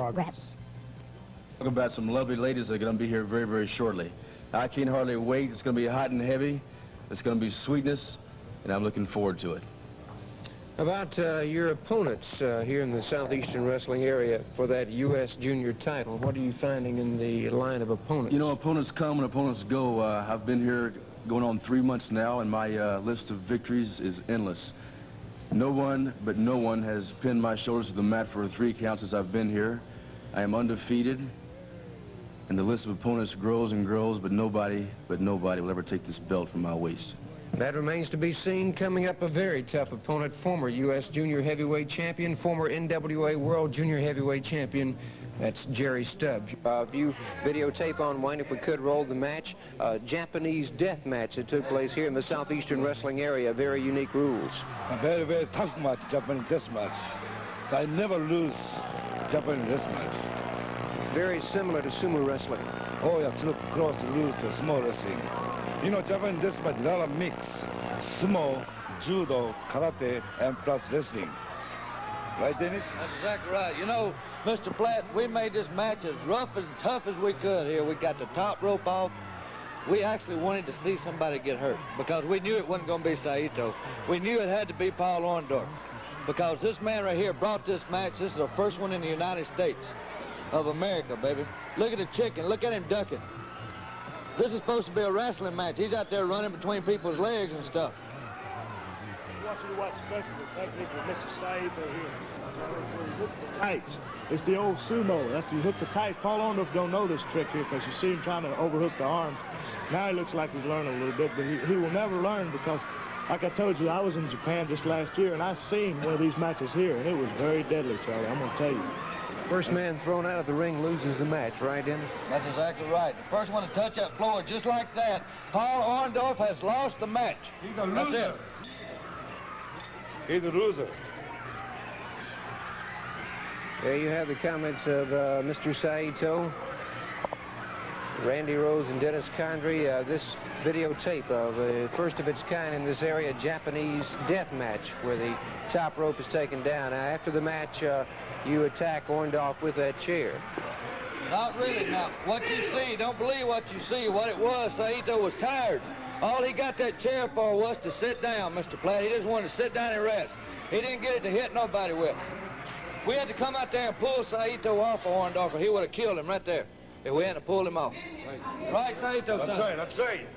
progress. Talk about some lovely ladies that are going to be here very, very shortly. I can't hardly wait. It's going to be hot and heavy. It's going to be sweetness, and I'm looking forward to it. About your opponents here in the Southeastern Wrestling area for that U.S. Junior title, what are you finding in the line of opponents? You know, opponents come and opponents go. I've been here going on 3 months now, and my list of victories is endless. No one has pinned my shoulders to the mat for 3 counts since I've been here. I am undefeated, and the list of opponents grows and grows, but nobody will ever take this belt from my waist. That remains to be seen. Coming up, a very tough opponent, former U.S. Junior Heavyweight Champion, former NWA World Junior Heavyweight Champion. That's Jerry Stubbs. View videotape online, if we could, roll the match. Japanese death match that took place here in the Southeastern Wrestling area. Very unique rules. A very, very tough match, Japanese death match. I never lose Japanese death match. Very similar to sumo wrestling. Oh, yeah, too close to lose to sumo wrestling. You know, Japanese death match, a lot of mix. Sumo, judo, karate, and plus wrestling. Right, Dennis? That's exactly right. You know, Mr. Platt, we made this match as rough and tough as we could here. We got the top rope off. We actually wanted to see somebody get hurt because we knew it wasn't going to be Saito. We knew it had to be Paul Orndorff because this man right here brought this match. This is the first one in the United States of America, baby. Look at the chicken. Look at him ducking. This is supposed to be a wrestling match. He's out there running between people's legs and stuff. I want you to watch especially the technique of Mr. Saito here. Where he hooked the tights. It's the old sumo. That's you hook the tights. Paul Orndorff don't know this trick here because you see him trying to overhook the arms. Now he looks like he's learning a little bit, but he will never learn because, like I told you, I was in Japan just last year, and I seen one of these matches here, and it was very deadly, Charlie. I'm going to tell you. First man thrown out of the ring loses the match, right, Dennis? That's exactly right. The first one to touch that floor just like that, Paul Orndorff has lost the match. He's a That's loser. it. He's a loser. There you have the comments of Mr. Saito, Randy Rose, and Dennis Condrey. This videotape of the first of its kind in this area, Japanese death match, where the top rope is taken down. Now, after the match, you attack Orndorff with that chair. Not really. Now, what you see, don't believe what you see. What it was, Saito was tired. All he got that chair for was to sit down, Mr. Platt. He just wanted to sit down and rest. He didn't get it to hit nobody with. We had to come out there and pull Saito off of Orndorff, or he would have killed him right there if we hadn't pulled him off. Right, Saito, son? That's right, that's right.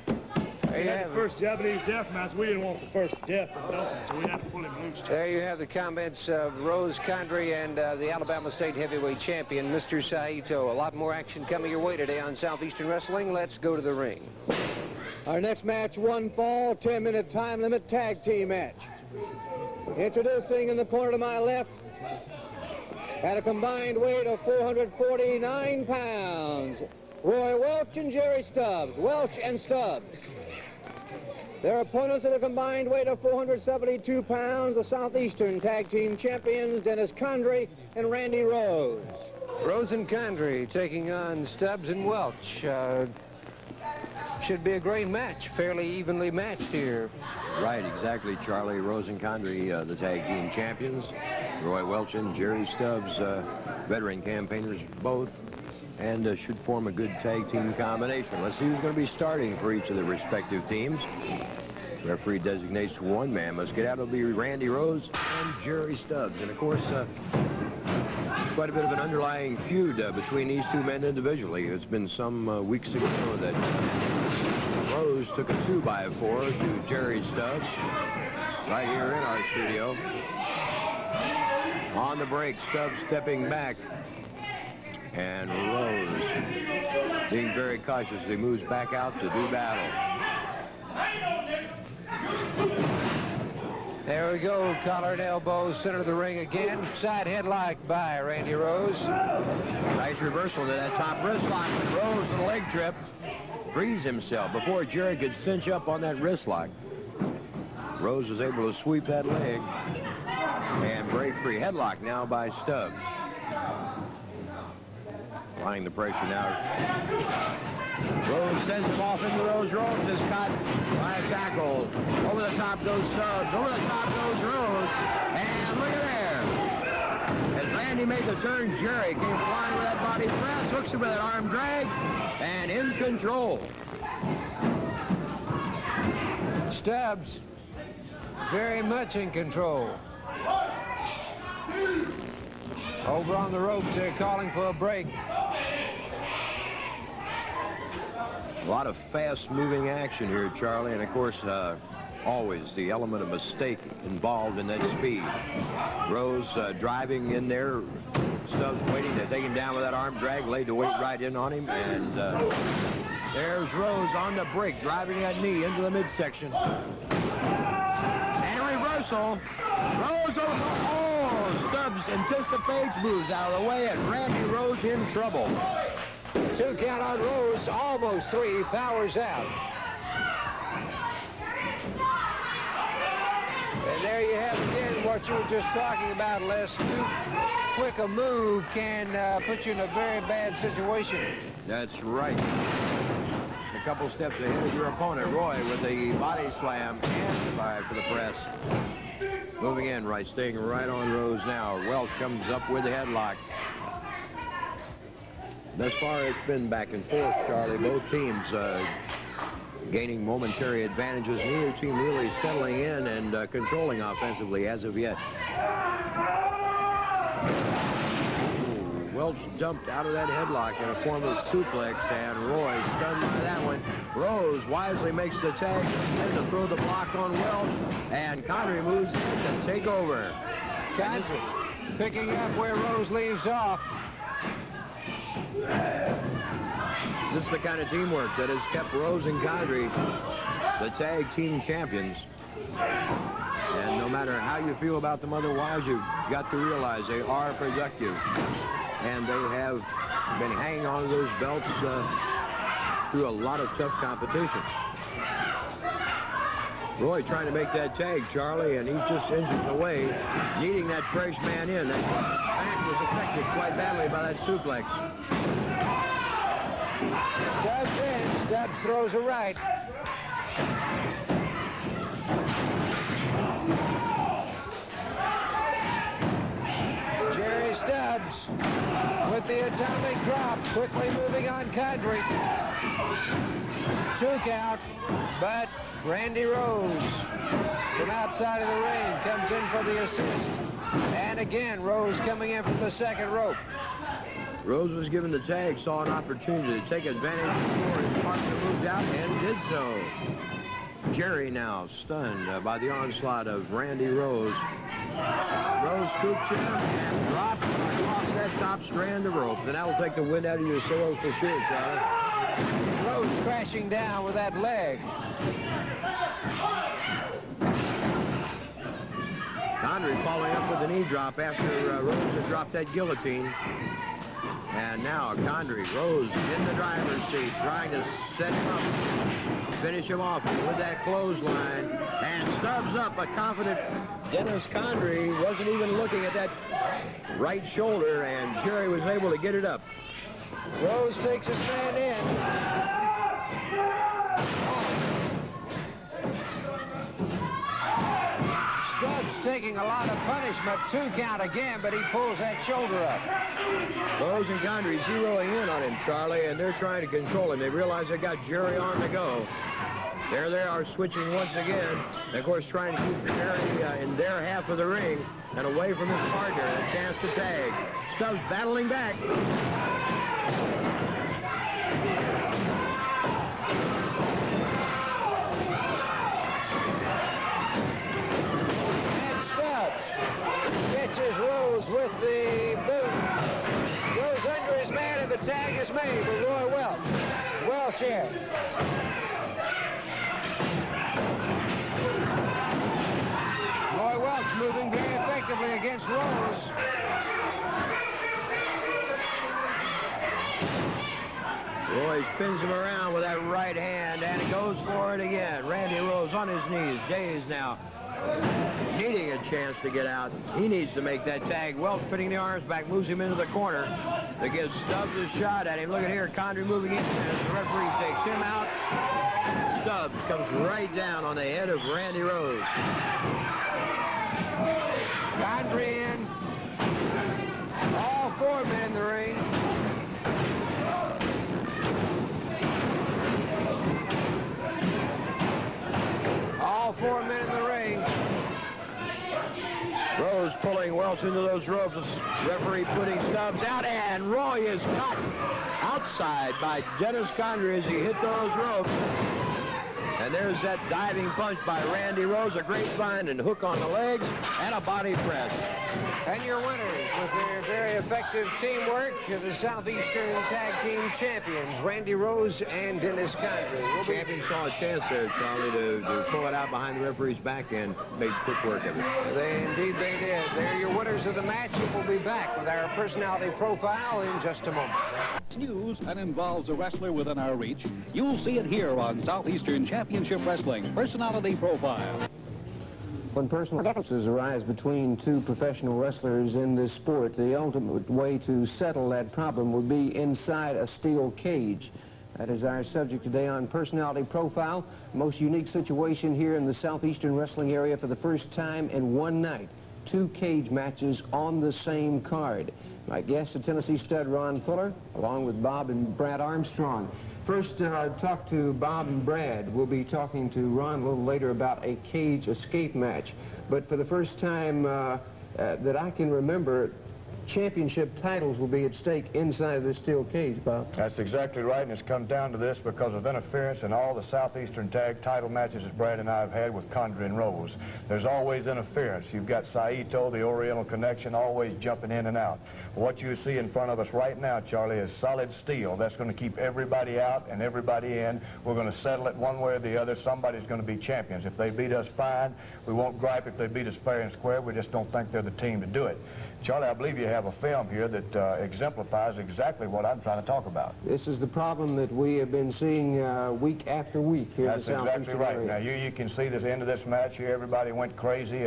There you have The first Japanese death match, we didn't want the first death of Dawson, so we had to pull him loose. There you have the comments of Rose Condrey and the Alabama State Heavyweight Champion, Mr. Saito. A lot more action coming your way today on Southeastern Wrestling. Let's go to the ring. Our next match, one fall, 10-minute time limit tag team match. Introducing in the corner to my left, at a combined weight of 449 pounds, Roy Welch and Jerry Stubbs. Welch and Stubbs. Their opponents at a combined weight of 472 pounds, the Southeastern Tag Team Champions, Dennis Condrey and Randy Rose. Rose and Condrey taking on Stubbs and Welch. Should be a great match, fairly evenly matched here. Right, exactly, Charlie. Rose and Condrey, the tag team champions. Roy Welch and Jerry Stubbs, veteran campaigners both, and should form a good tag team combination. Let's see who's going to be starting for each of the respective teams. Referee designates one man must get out. It'll be Randy Rose and Jerry Stubbs. And, of course, quite a bit of an underlying feud between these two men individually. It's been some weeks ago that Rose took a 2x4 to Jerry Stubbs right here in our studio. On the break, Stubbs stepping back, and Rose being very cautious as he moves back out to do battle. There we go, collar and elbow, center of the ring again. Side headlock by Randy Rose. Nice reversal to that top wrist lock. Rose with a leg trip frees himself before Jerry could cinch up on that wrist lock. Rose was able to sweep that leg and break free. Headlock now by Stubbs. Applying the pressure now. Rose sends him off into those ropes. Is caught by a tackle. Over the top goes Stubbs. Over the top goes Rose. And look at there. As Randy Randy made the turn. Jerry came flying with that body press, hooks him with that arm drag, and in control. Stubbs, very much in control. Over on the ropes, they're calling for a break. A lot of fast-moving action here, Charlie, and of course, always the element of mistake involved in that speed. Rose driving in there, Stubbs waiting to take him down with that arm drag, laid the weight right in on him, and there's Rose on the break, driving that knee into the midsection. And reversal. Rose over. Oh, Stubbs anticipates, moves out of the way, and Randy Rose in trouble. 2 count on Rose, almost 3, powers out. And there you have again what you were just talking about, Les. Too quick a move can put you in a very bad situation. That's right. A couple steps ahead of your opponent. Roy with the body slam and 5 for the press. Moving in right, staying right on Rose now. Welch comes up with the headlock. Thus far, it's been back and forth, Charlie. Both teams gaining momentary advantages. Neither team really settling in and controlling offensively as of yet. Welch jumped out of that headlock in a form of suplex, and Roy stunned by that one. Rose wisely makes the tag and to throw the block on Welch, and Connery moves in to take over. Connery picking up where Rose leaves off. This is the kind of teamwork that has kept Rose and Condrey the tag team champions. And no matter how you feel about them otherwise, you've got to realize they are productive. And they have been hanging on to those belts through a lot of tough competition. Roy trying to make that tag, Charlie, and he's just inches away, needing that fresh man in. That back was affected quite badly by that suplex. Stubbs in. Stubbs throws a right. Jerry Stubbs with the atomic drop, quickly moving on Condrey. 2 count, but Randy Rose from outside of the ring comes in for the assist. And again, Rose coming in from the second rope. Rose was given the tag, saw an opportunity to take advantage before his partner moved out and did so. Jerry now stunned by the onslaught of Randy Rose. Rose scoops him and drops across that top strand of rope. And that'll take the wind out of your sails for sure, Charlie. Rose crashing down with that leg. Condrey following up with a knee drop after Rose had dropped that guillotine. And now Condrey, Rose in the driver's seat, trying to set him up, finish him off with that clothesline. And Stubbs up, a confident Dennis Condrey wasn't even looking at that right shoulder, and Jerry was able to get it up. Rose takes his man in. Stubbs taking a lot of punishment. 2 count again, but he pulls that shoulder up. Rose and Condrey zeroing in on him, Charlie, and they're trying to control him. They realize they got Jerry on the go. There they are, switching once again. And of course, trying to keep Jerry in their half of the ring and away from his partner. A chance to tag. Stubbs battling back. Catches Rose with the boot. Goes under his man, and the tag is made with Roy Welch. Welch in. Roy Welch moving very effectively against Rose. Roy spins him around with that right hand, and he goes for it again. Randy Rose on his knees, dazed now. Needing a chance to get out. He needs to make that tag. Welch putting the arms back, moves him into the corner to give Stubbs a shot at him. Look at here, Condrey moving in as the referee takes him out. Stubbs comes right down on the head of Randy Rose. Condrey in. 4 men in the ring. All 4 men in the ring. Rose pulling Welch into those ropes. Referee putting Stubbs out, and Roy is caught outside by Dennis Condrey as he hit those ropes. And there's that diving punch by Randy Rose, a grapevine and hook on the legs, and a body press. And your winners, with their very effective teamwork, the Southeastern Tag Team Champions, Randy Rose and Dennis Condrey. Champions saw a chance there, Charlie, to pull it out behind the referee's back and made quick work of it. Indeed they did. They're your winners of the match, and we'll be back with our personality profile in just a moment. News that involves a wrestler within our reach, you'll see it here on Southeastern Championship Wrestling Personality Profile. When personal differences arise between two professional wrestlers in this sport, the ultimate way to settle that problem would be inside a steel cage. That is our subject today on Personality Profile. Most unique situation here in the Southeastern wrestling area for the first time in one night. 2 cage matches on the same card. My guests, the Tennessee stud Ron Fuller, along with Bob and Brad Armstrong. First, talk to Bob and Brad. We'll be talking to Ron a little later about a cage escape match. But for the first time that I can remember, championship titles will be at stake inside of this steel cage, Bob. That's exactly right, and it's come down to this because of interference in all the Southeastern tag title matches that Brad and I have had with Condrey and Rose. There's always interference. You've got Saito, the Oriental Connection, always jumping in and out. What you see in front of us right now, Charlie, is solid steel. That's going to keep everybody out and everybody in. We're going to settle it one way or the other. Somebody's going to be champions. If they beat us, fine. We won't gripe if they beat us fair and square. We just don't think they're the team to do it. Charlie, I believe you have a film here that exemplifies exactly what I'm trying to talk about. This is the problem that we have been seeing week after week here in the Southeastern That's exactly right. area. Now, you can see this end of this match here. Everybody went crazy.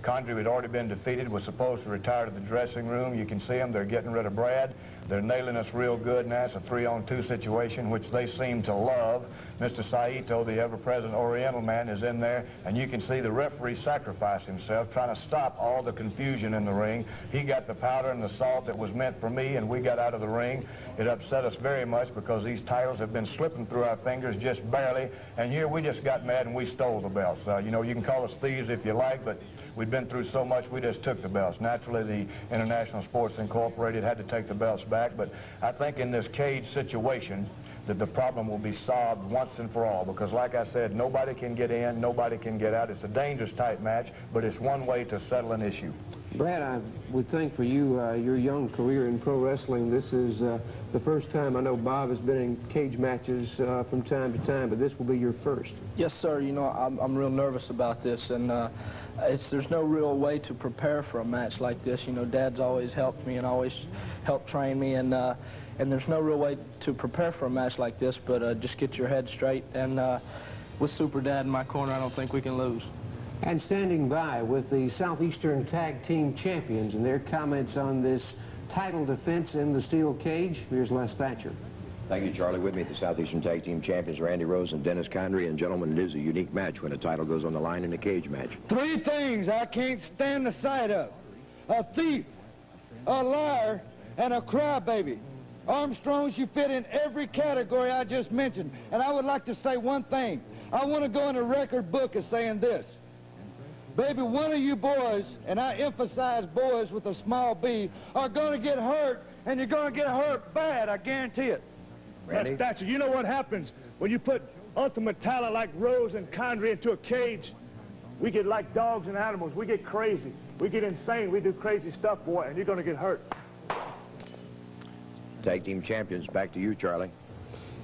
Condrey had already been defeated, was supposed to retire to the dressing room. You can see them. They're getting rid of Brad. They're nailing us real good now. It's a 3-on-2 situation, which they seem to love. Mr. Saito, the ever-present Oriental man, is in there, and you can see the referee sacrifice himself, trying to stop all the confusion in the ring. He got the powder and the salt that was meant for me, and we got out of the ring. It upset us very much because these titles have been slipping through our fingers just barely, and here we just got mad and we stole the belts. You know, you can call us thieves if you like, but we'd been through so much, we just took the belts. Naturally, the International Sports Incorporated had to take the belts back, but I think in this cage situation that the problem will be solved once and for all, because like I said, nobody can get in, nobody can get out. It's a dangerous type match, but it's one way to settle an issue. Brad, I would think for you, your young career in pro wrestling, this is the first time. I know Bob has been in cage matches from time to time, but this will be your first. Yes, sir. You know, I'm real nervous about this, and there's no real way to prepare for a match like this. You know, Dad's always helped me and always helped train me, and there's no real way to prepare for a match like this, but just get your head straight, and with Super Dad in my corner, I don't think we can lose. And standing by with the Southeastern Tag Team Champions and their comments on this title defense in the steel cage, here's Les Thatcher. Thank you, Charlie. With me, the Southeastern Tag Team Champions, Randy Rose and Dennis Condrey. And gentlemen, it is a unique match when a title goes on the line in a cage match. 3 things I can't stand the sight of: a thief, a liar, and a crybaby. Armstrongs, you fit in every category I just mentioned. And I would like to say one thing. I want to go in a record book as saying this. Baby, one of you boys, and I emphasize boys with a small b, are going to get hurt, and you're going to get hurt bad, I guarantee it. Randy? Thatcher, you know what happens when you put ultimate talent like Rose and Condrey into a cage? We get like dogs and animals. We get crazy. We get insane. We do crazy stuff, boy, and you're going to get hurt. Tag Team Champions, back to you, Charlie.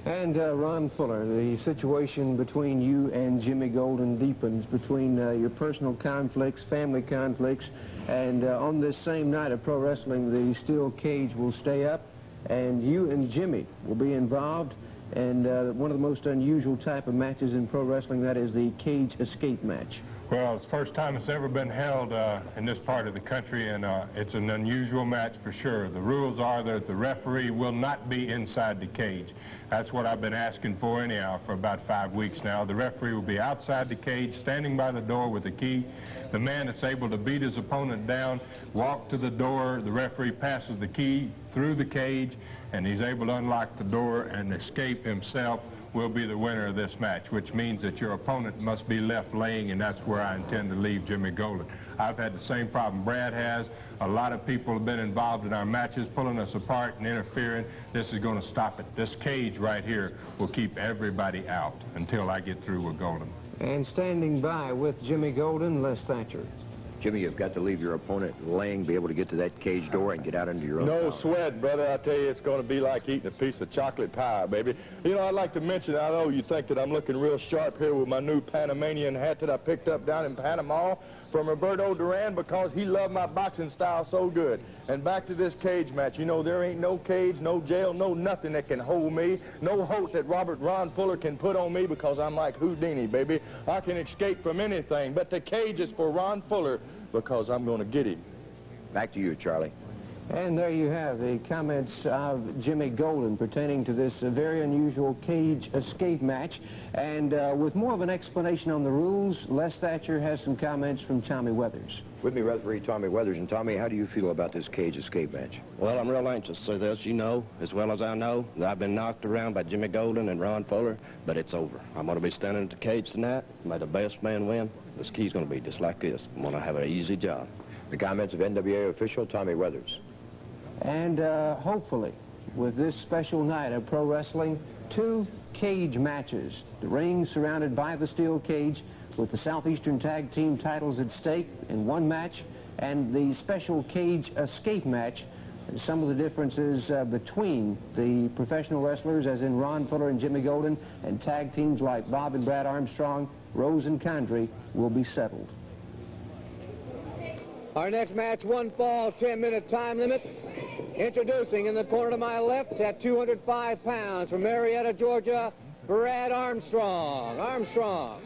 And Ron Fuller, the situation between you and Jimmy Golden deepens, between your personal conflicts, family conflicts, and on this same night of pro wrestling, the steel cage will stay up, and you and Jimmy will be involved, and one of the most unusual type of matches in pro wrestling, that is the cage escape match. Well, it's the first time it's ever been held in this part of the country, and it's an unusual match for sure. The rules are that the referee will not be inside the cage. That's what I've been asking for anyhow for about 5 weeks now. The referee will be outside the cage, standing by the door with the key. The man that's able to beat his opponent down, walk to the door, the referee passes the key through the cage, and he's able to unlock the door and escape himself, will be the winner of this match, which means that your opponent must be left laying, and that's where I intend to leave Jimmy Golden. I've had the same problem Brad has. A lot of people have been involved in our matches, pulling us apart and interfering. This is going to stop it. This cage right here will keep everybody out until I get through with Golden. And standing by with Jimmy Golden, Les Thatcher. Jimmy, you've got to leave your opponent laying, be able to get to that cage door and get out into your own No house. sweat, brother. I tell you, it's going to be like eating a piece of chocolate pie, baby. You know, I'd like to mention, I know you think that I'm looking real sharp here with my new Panamanian hat that I picked up down in Panama from Roberto Duran because he loved my boxing style so good. And back to this cage match, you know, there ain't no cage, no jail, no nothing that can hold me, no hope that Ron Fuller can put on me because I'm like Houdini, baby. I can escape from anything, but the cage is for Ron Fuller because I'm going to get him. Back to you, Charlie. And there you have the comments of Jimmy Golden pertaining to this very unusual cage escape match. And with more of an explanation on the rules, Les Thatcher has some comments from Tommy Weathers. With me, referee Tommy Weathers. And Tommy, how do you feel about this cage escape match? Well, I'm real anxious to see this. You know, as well as I know, that I've been knocked around by Jimmy Golden and Ron Fuller, but it's over. I'm going to be standing at the cage tonight. May the best man win. This key's going to be just like this. I'm going to have an easy job. The comments of NWA official Tommy Weathers. And hopefully, with this special night of pro wrestling, 2 cage matches. The ring surrounded by the steel cage with the Southeastern Tag Team titles at stake in 1 match, and the special cage escape match. And some of the differences between the professional wrestlers, as in Ron Fuller and Jimmy Golden, and tag teams like Bob and Brad Armstrong, Rose and Condrey, will be settled. Our next match, 1 fall, 10-minute time limit. Introducing in the corner to my left at 205 pounds from Marietta, Georgia, Brad Armstrong. Armstrong.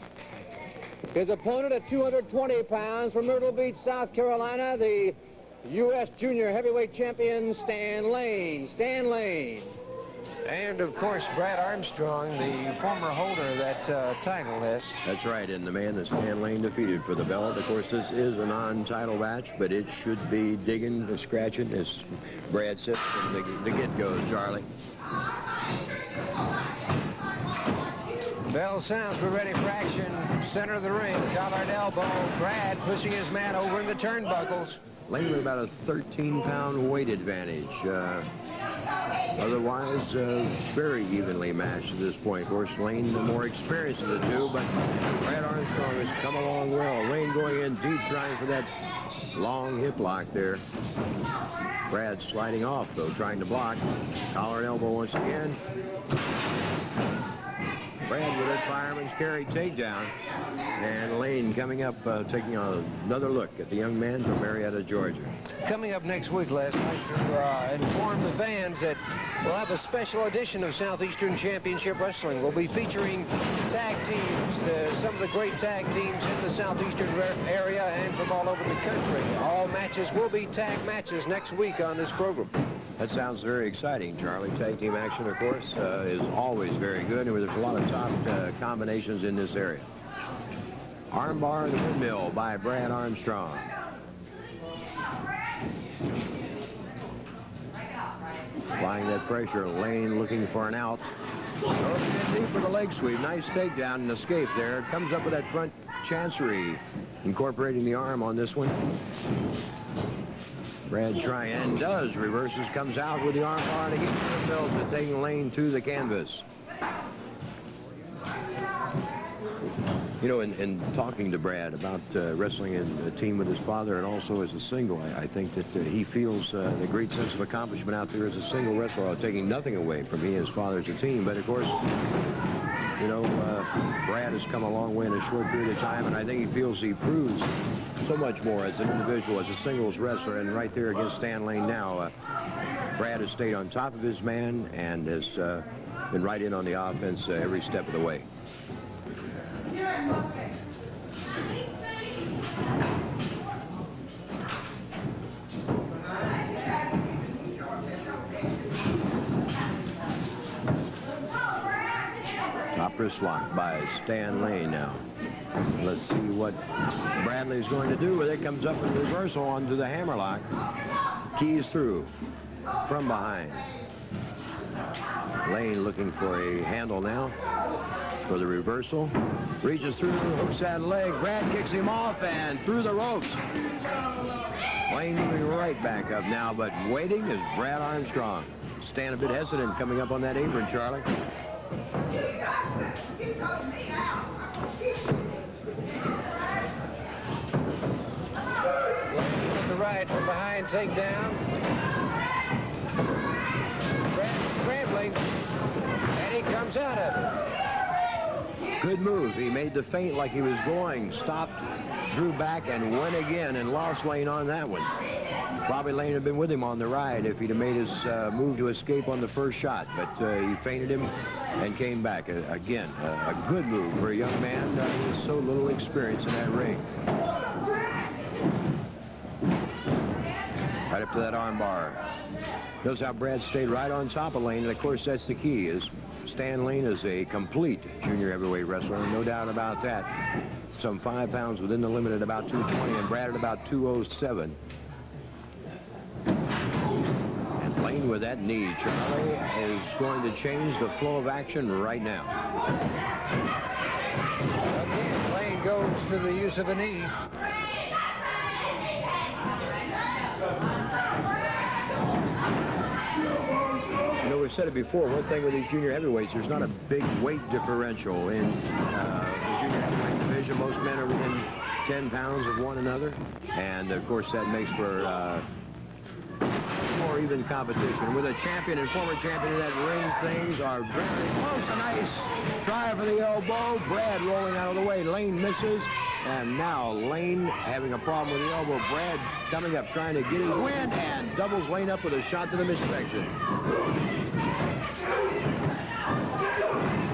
His opponent at 220 pounds from Myrtle Beach, South Carolina, the U.S. Junior Heavyweight Champion, Stan Lane. Stan Lane. And, of course, Brad Armstrong, the former holder of that title, Les. That's right, and the man that Stan Lane defeated for the belt. Of course, this is a non-title match, but it should be digging, scratching, as Brad said from the get-go, Charlie. Bell sounds, we're ready for action. Center of the ring, collar and elbow. Brad pushing his man over in the turnbuckles. Lane with about a 13-pound weight advantage. Otherwise, very evenly matched at this point. Of course, Lane the more experienced of the two, but Brad Armstrong has come along well. Lane going in deep, trying for that long hip lock there. Brad sliding off, though, trying to block. Collar and elbow once again. Brad with that fireman's carry takedown. And Lane coming up, taking another look at the young man from Marietta, Georgia. Coming up next week, Les, I'd like to inform the fans that we'll have a special edition of Southeastern Championship Wrestling. We'll be featuring tag teams, some of the great tag teams in the Southeastern area and from all over the country. All matches will be tag matches next week on this program. That sounds very exciting, Charlie. Tag team action, of course, is always very good, and there's a lot of top combinations in this area. Armbar the windmill by Brad Armstrong. Applying that pressure, Lane looking for an out. Goes in deep for the leg sweep. Nice takedown and escape there. Comes up with that front chancery, incorporating the arm on this one. Brad trying and does. Reverses, comes out with the arm bar and again windmills to taking Lane to the canvas. You know, in talking to Brad about wrestling in a team with his father and also as a single, I think that he feels a great sense of accomplishment out there as a single wrestler, taking nothing away from he and his father as a team. But, of course, you know, Brad has come a long way in a short period of time, and I think he feels he proves so much more as an individual, as a singles wrestler, and right there against Stan Lane now. Brad has stayed on top of his man and has been right in on the offense every step of the way. top wrist lock by Stan Lane now. Let's see what Bradley's going to do. There comes up in reversal onto the hammerlock. Keys through from behind. Lane looking for a handle now for the reversal. Reaches through, hooks that leg. Brad kicks him off and through the ropes. Lane moving right back up now, but waiting is Brad Armstrong. Stan a bit hesitant coming up on that apron, Charlie. With the right from behind takedown. Brad scrambling, and he comes out of it. Good move. He made the feint like he was going, stopped, drew back, and went again, and lost Lane on that one. Probably Lane had been with him on the ride if he'd have made his move to escape on the first shot, but he feinted him and came back. Again, a good move for a young man with so little experience in that ring. Right up to that arm bar. Notice how Brad stayed right on top of Lane, and of course that's the key. Is Stan Lane is a complete junior heavyweight wrestler, no doubt about that. Some 5 pounds within the limit at about 220, and Brad at about 207. And Lane with that knee, Charlie, is going to change the flow of action right now. Again, Lane goes to the use of a knee. You know, we've said it before, one thing with these junior heavyweights, there's not a big weight differential in the junior heavyweight division. Most men are within 10 pounds of one another, and of course that makes for more even competition. With a champion and former champion in that ring, things are very close. A nice try for the elbow. Brad rolling out of the way. Lane misses, and now Lane having a problem with the elbow. Brad coming up trying to get his win, and doubles Lane up with a shot to the midsection.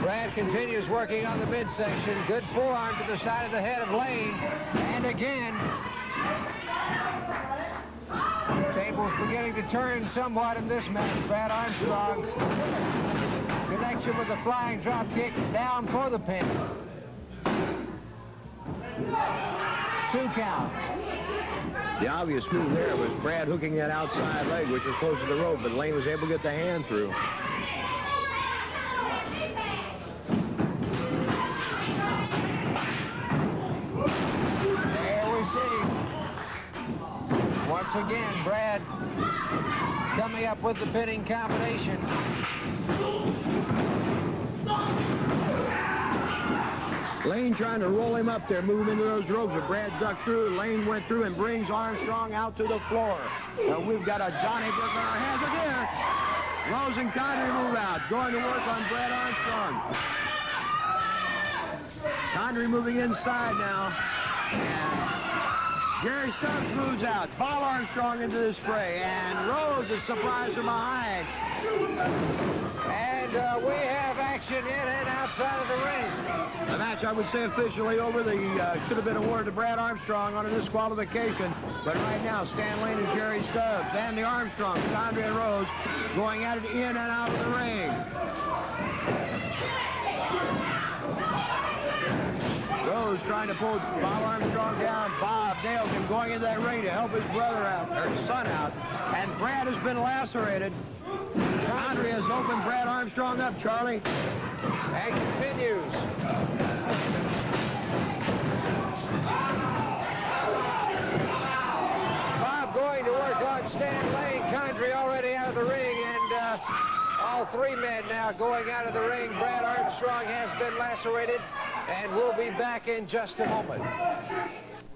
Brad continues working on the midsection. Good forearm to the side of the head of Lane. And again, table's beginning to turn somewhat in this match. Brad Armstrong, connection with the flying drop kick, down for the pin. 2 count. The obvious move there was Brad hooking that outside leg, which was close to the rope, but Lane was able to get the hand through. There we see. Once again, Brad coming up with the pinning combination. Lane trying to roll him up there, move into those ropes, but Brad ducked through. Lane went through and brings Armstrong out to the floor. We've got a Donnybrook on our hands. Look here. Rose and Condrey move out, going to work on Brad Armstrong. Condrey moving inside now. And Jerry Stubbs moves out. Paul Armstrong into this fray, and Rose is surprised from behind. And we have action in and outside of the ring. The match, I would say, officially over. The should have been awarded to Brad Armstrong on a disqualification. But right now, Stan Lane and Jerry Stubbs and the Armstrongs, Condrey and Rose, going at it in and out of the ring. Rose trying to pull Bob Armstrong down. Bob nails him, going into that ring to help his brother out, or his son out. And Brad has been lacerated. Condrey has opened Brad Armstrong up, Charlie. And continues. Bob going to work on Stan Lane. Condrey already out of the ring, and all 3 men now going out of the ring. Brad Armstrong has been lacerated, and we'll be back in just a moment.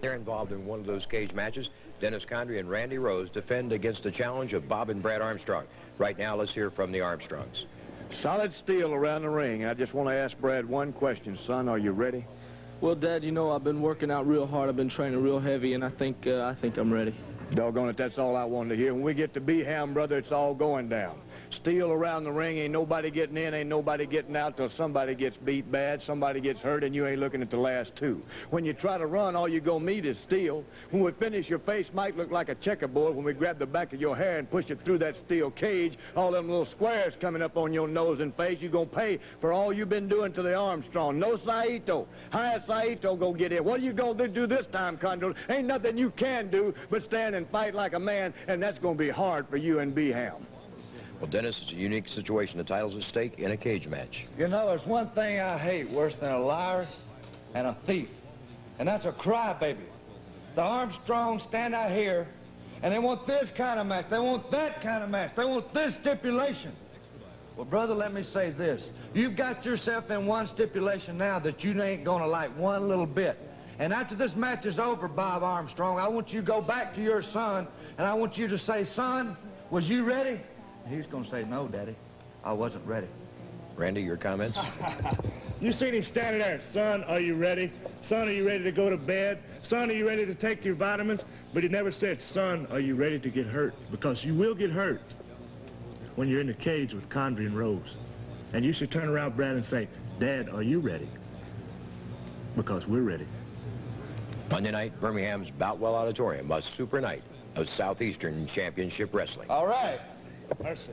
They're involved in one of those cage matches. Dennis Condrey and Randy Rose defend against the challenge of Bob and Brad Armstrong. Right now, let's hear from the Armstrongs. Solid steel around the ring. I just want to ask Brad one question. Son, are you ready? Well, Dad, you know, I've been working out real hard. I've been training real heavy, and I think I'm ready. Doggone it, that's all I wanted to hear. When we get to Beham, brother, it's all going down. Steel around the ring, ain't nobody getting in, ain't nobody getting out till somebody gets beat bad, somebody gets hurt, and you ain't looking at the last two. When you try to run, all you gonna meet is steel. When we finish, your face might look like a checkerboard when we grab the back of your hair and push it through that steel cage. All them little squares coming up on your nose and face, you gonna pay for all you've been doing to the Armstrong. No Saito. Hiya Saito go get in. What are you gonna do this time, Condor? Ain't nothing you can do but stand and fight like a man, and that's gonna be hard for you and B-Ham. Well, Dennis, it's a unique situation. The title's at stake in a cage match. You know, there's one thing I hate worse than a liar and a thief, and that's a crybaby. The Armstrongs stand out here, and they want this kind of match. They want that kind of match. They want this stipulation. Well, brother, let me say this. You've got yourself in one stipulation now that you ain't gonna like one little bit. And after this match is over, Bob Armstrong, I want you to go back to your son, and I want you to say, son, was you ready? And he's gonna say, no, Daddy, I wasn't ready. Randy, your comments? You seen him standing there. Son, are you ready? Son, are you ready to go to bed? Son, are you ready to take your vitamins? But he never said, son, are you ready to get hurt? Because you will get hurt when you're in the cage with Condrey and Rose. And you should turn around, Brad, and say, Dad, are you ready? Because we're ready. Monday night, Birmingham's Boutwell Auditorium, a super night of Southeastern Championship Wrestling. All right. Mercy.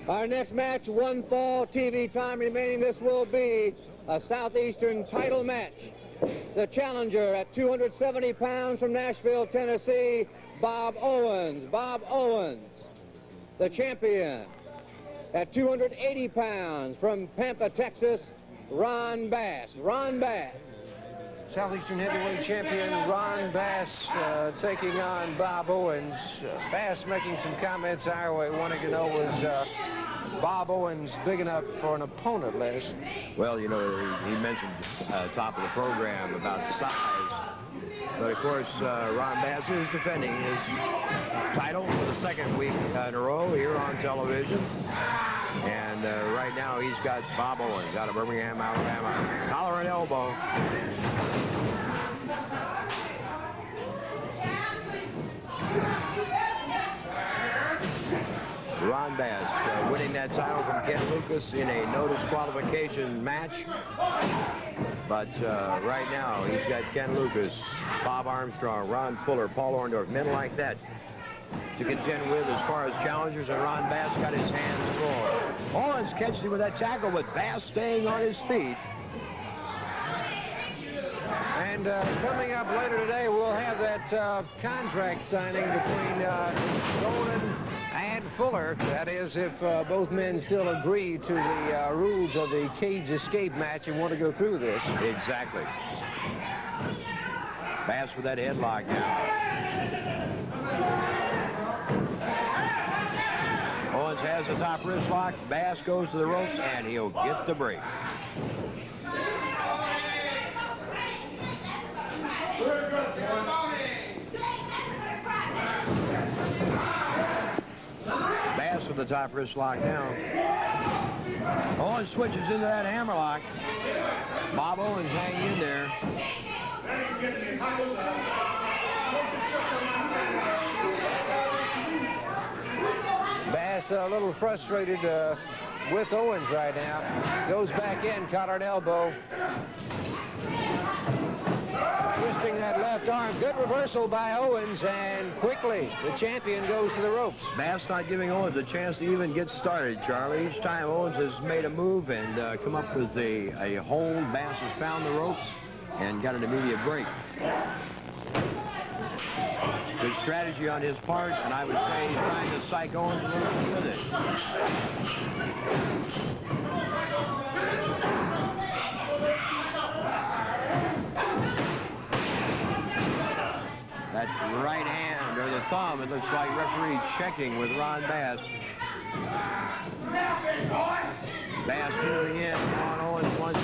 Our next match, one fall, TV time remaining. This will be a Southeastern title match. The challenger at 270 pounds from Nashville, Tennessee, Bob Owens. Bob Owens. The champion at 280 pounds from Pampa, Texas, Ron Bass. Ron Bass. Southeastern heavyweight champion Ron Bass taking on Bob Owens. Bass making some comments our way, wanting to know was Bob Owens big enough for an opponent, Les? Well, you know, he mentioned top of the program about size. But, of course, Ron Bass is defending his title for the second week in a row here on television. And right now he's got Bob Owens out of Birmingham, Alabama. Collar and elbow. Ron Bass winning that title from Ken Lucas in a no disqualification match. But right now, he's got Ken Lucas, Bob Armstrong, Ron Fuller, Paul Orndorff, men like that to contend with as far as challengers, and Ron Bass got his hands full. Owens catches him with that tackle, with Bass staying on his feet. And coming up later today, we'll have that contract signing between Golden and Fuller. That is, if both men still agree to the rules of the cage escape match and want to go through this. Exactly. Bass with that headlock now. Owens has the top wrist lock. Bass goes to the ropes, and he'll get the break. Bass with the top wrist lock now. Owens switches into that hammerlock. Bob Owens hanging in there. Bass a little frustrated with Owens right now. Goes back in, collar and elbow. Twisting that left arm. Good reversal by Owens, and quickly the champion goes to the ropes. Bass not giving Owens a chance to even get started, Charlie. Each time Owens has made a move and come up with a hold, Bass has found the ropes and got an immediate break. Good strategy on his part, and I would say he's trying to psych Owens a little bit with it. That right hand, or the thumb, it looks like referee checking with Ron Bass. Bass moving in on Owens once.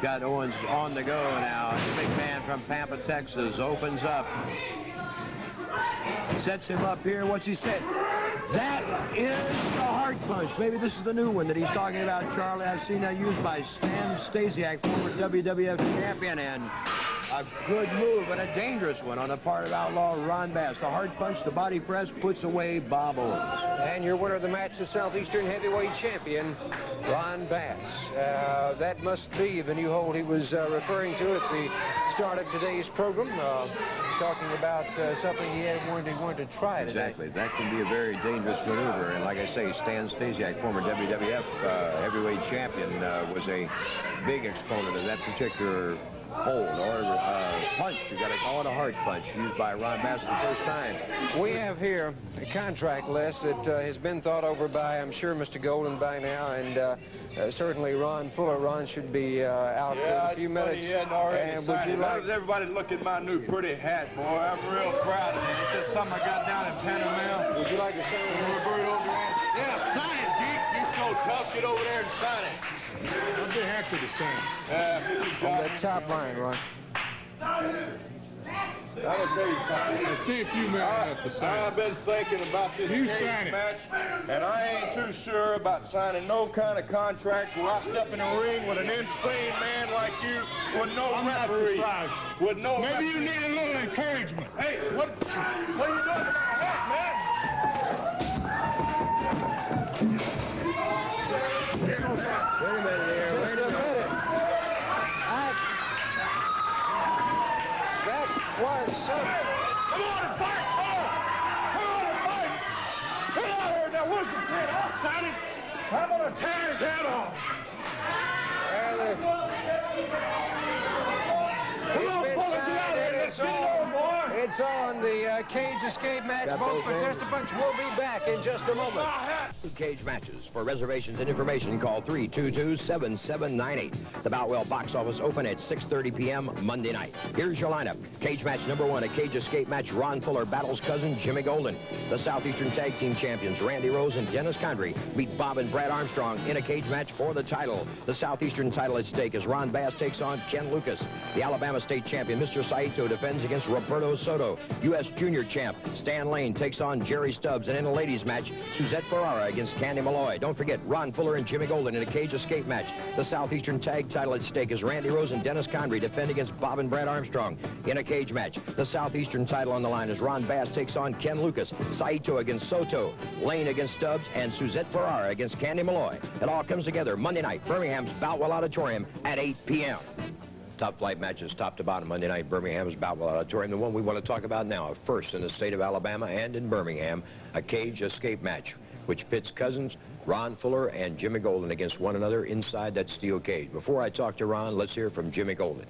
got Owens on the go now. The big man from Pampa, Texas, opens up. Sets him up here. What's he said? That is the hard punch. Maybe this is the new one that he's talking about, Charlie. I've seen that used by Stan Stasiak, former WWF champion, and a good move, but a dangerous one on the part of Outlaw Ron Bass. The hard punch, the body press, puts away Bob Owens. And your winner of the match, the Southeastern Heavyweight Champion, Ron Bass. That must be the new hold he was referring to at the start of today's program, talking about something he wanted to try today. Exactly. That can be a very dangerous maneuver. And like I say, Stan Stasiak, former WWF heavyweight champion, was a big exponent of that particular hold or punch. You got to call it a hard punch, used by Ron Bass the first time. We have here a contract list that has been thought over by, I'm sure, Mr. Golden by now, and certainly Ron Fuller. Ron should be out in a few minutes. And would you like everybody to look at my new pretty hat, boy? I'm real proud of it. It's just something I got down in Panama. Would you like to sign it? Yeah, sign it, Geek. You so tough. Get over there and sign it. I'll be happy to sign it. On the top line, Ron. I'll tell you something. Let's see if you man enough to sign. I've been thinking about this match, and I ain't too sure about signing no kind of contract where I step in a ring with an insane man like you with no referee. With no Maybe you need a little encouragement. Hey, what are you doing to my hat, man? Wait a minute here. Just a minute. That was something. Come on and fight! Come on and fight! Get out here now. Where's the kid? I'll sign him. I'm going to tear his head off. It's on the cage escape match. Both participants will be back in just a moment. Cage matches. For reservations and information, call 322-7798. The Boutwell box office open at 6:30 p.m. Monday night. Here's your lineup. Cage match number 1, a cage escape match. Ron Fuller battles cousin Jimmy Golden. The Southeastern Tag Team Champions, Randy Rose and Dennis Condrey, meet Bob and Brad Armstrong in a cage match for the title. The Southeastern title at stake as Ron Bass takes on Ken Lucas. The Alabama State Champion, Mr. Saito, defends against Roberto Soto. U.S. Junior Champ, Stan Lane, takes on Jerry Stubbs. And in a ladies match, Suzette Ferrara against Candy Malloy. Don't forget, Ron Fuller and Jimmy Golden in a cage escape match. The Southeastern Tag title at stake as Randy Rose and Dennis Condrey defend against Bob and Brad Armstrong in a cage match. The Southeastern title on the line as Ron Bass takes on Ken Lucas. Saito against Soto. Lane against Stubbs. And Suzette Ferrara against Candy Malloy. It all comes together Monday night, Birmingham's Boutwell Auditorium at 8 p.m. Top flight matches top to bottom Monday night, Birmingham's Boutwell Auditorium. The one we want to talk about now, first in the state of Alabama and in Birmingham, a cage escape match, which pits cousins Ron Fuller and Jimmy Golden against one another inside that steel cage. Before I talk to Ron, let's hear from Jimmy Golden.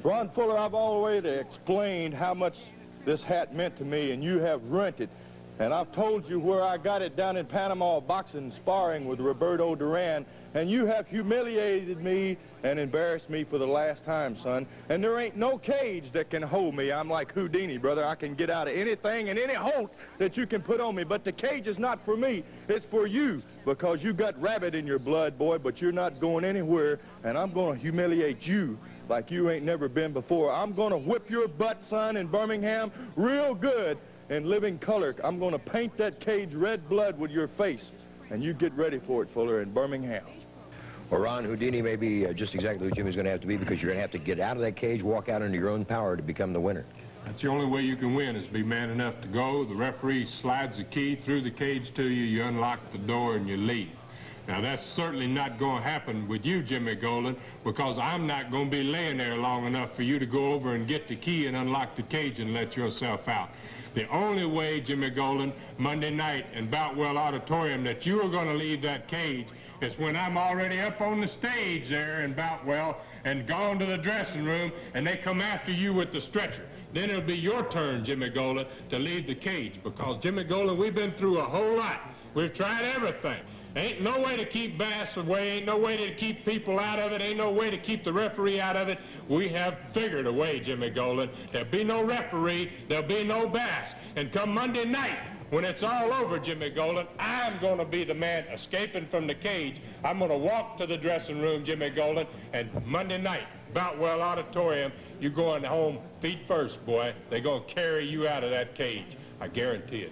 Ron Fuller, I've always explained how much this hat meant to me, and you have ruined it. And I've told you where I got it down in Panama boxing sparring with Roberto Duran, and you have humiliated me and embarrassed me for the last time, son. And there ain't no cage that can hold me. I'm like Houdini, brother. I can get out of anything and any hold that you can put on me. But the cage is not for me. It's for you, because you got rabbit in your blood, boy, but you're not going anywhere, and I'm going to humiliate you like you ain't never been before. I'm going to whip your butt, son, in Birmingham real good in living color. I'm going to paint that cage red blood with your face, and you get ready for it, Fuller, in Birmingham. Well, Ron, Houdini may be just exactly who Jimmy's going to have to be, because you're going to have to get out of that cage, walk out under your own power to become the winner. That's the only way you can win, is be man enough to go. The referee slides the key through the cage to you, you unlock the door, and you leave. Now, that's certainly not going to happen with you, Jimmy Golden, because I'm not going to be laying there long enough for you to go over and get the key and unlock the cage and let yourself out. The only way, Jimmy Golden, Monday night in Boutwell Auditorium, that you are going to leave that cage is when I'm already up on the stage there in Boutwell and gone to the dressing room, and they come after you with the stretcher. Then it'll be your turn, Jimmy Golden, to leave the cage, because, Jimmy Golden, we've been through a whole lot. We've tried everything. Ain't no way to keep Bass away, ain't no way to keep people out of it, ain't no way to keep the referee out of it. We have figured a way, Jimmy Golden. There'll be no referee, there'll be no Bass. And come Monday night, When it's all over, Jimmy Golden, I'm going to be the man escaping from the cage. I'm going to walk to the dressing room, Jimmy Golden, and Monday night, Boutwell Auditorium, you're going home feet first, boy. They're going to carry you out of that cage. I guarantee it.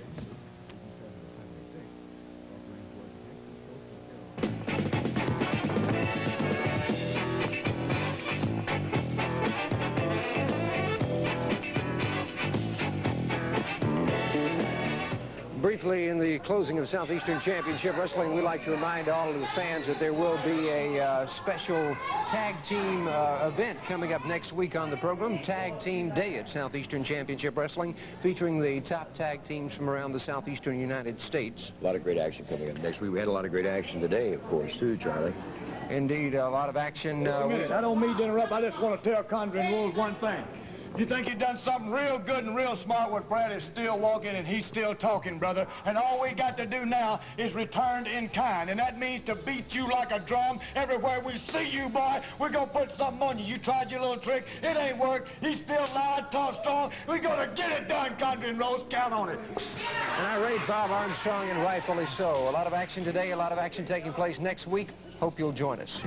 Briefly, in the closing of Southeastern Championship Wrestling, we'd like to remind all of the fans that there will be a special tag team event coming up next week on the program, Tag Team Day at Southeastern Championship Wrestling, featuring the top tag teams from around the southeastern United States. A lot of great action coming up next week. We had a lot of great action today, of course, too, Charlie. Indeed, a lot of action. I don't mean to interrupt. I just want to tell Conjuring Rose one thing. You think you've done something real good and real smart with Brad is still walking and he's still talking, brother. And all we got to do now is return in kind. And that means to beat you like a drum everywhere we see you, boy. We're going to put something on you. You tried your little trick. It ain't worked. He's still loud, tough, strong. We're going to get it done, Conjuring Rose. Count on it. And I rate Bob Armstrong, and rightfully so. A lot of action today, a lot of action taking place next week. Hope you'll join us.